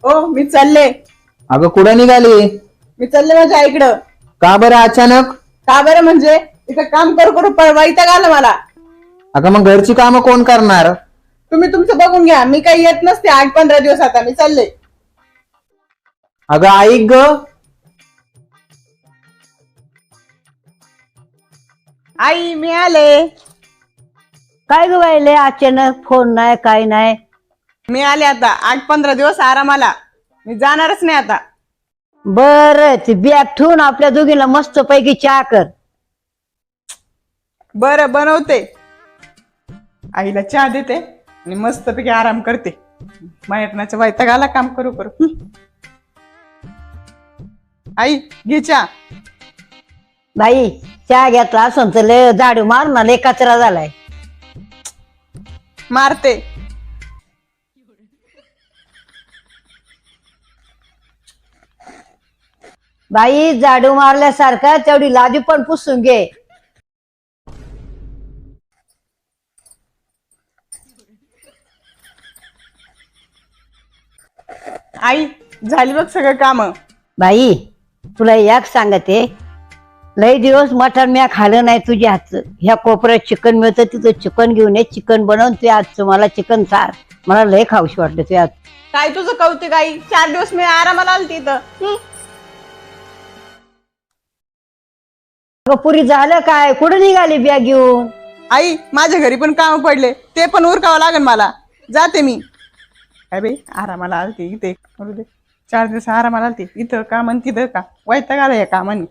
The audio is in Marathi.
ओ मी चालले. अगं कुठं निघाली? मी चालले माझ्या आईकडं. का बरं अचानक? का बरं म्हणजे इथं काम करू करू वैताग आला मला. अगं मग घरची कामं कोण करणार? तुम्ही तुमचं बघून घ्या, मी काही येत नसते 8-15 दिवस. आता मी चालले. अगं ऐक ग. आई मी आले. काय ग बाईले अचानक फोन नाही काय नाही. मी आले आता 8-15 दिवस आरामाला. मी जाणारच नाही आता. बर ती बॅग ठेवून आपल्या दोघीला मस्त पैकी चहा कर. बरं बनवते. आईला चहा देते आणि मस्तपैकी आराम करते. मयटनाच्या वैताग आला काम करू करू. आई घे चहा. बाई चहा घेतला असं तर लय झाडू मार ना, लय कचरा झालाय. मारते. बाई झाडू मारल्यासारखा तेवढी लादी पण पुसून घे. आई झाली बघ सगळं काम. बाई तुला एक सांगते, लय दिवस मटण म्या खाल्लं नाही तुझ्या हातचं. ह्या कोपऱ्यात चिकन मिळतं तिथं चिकन घेऊन ये, चिकन बनवून तुझ्या हातचं मला चिकन सार. मला लय खाऊशी वाटलं तुझ्या हात. काय तुझं कौतुक आई. 4 दिवस मी आरामाला आलती इथं. अगं पुरी झालं काय? कुठं निघाली बॅग घेऊन? आई माझ्या घरी पण काम पडले, ते पण उरकावं लागेल मला. जाते मी. काय बाई आरामाला आलती इथे. 4 दिवस आरामाला आलती इथं काम आणि तिथं का. वैताग आला या कामाने.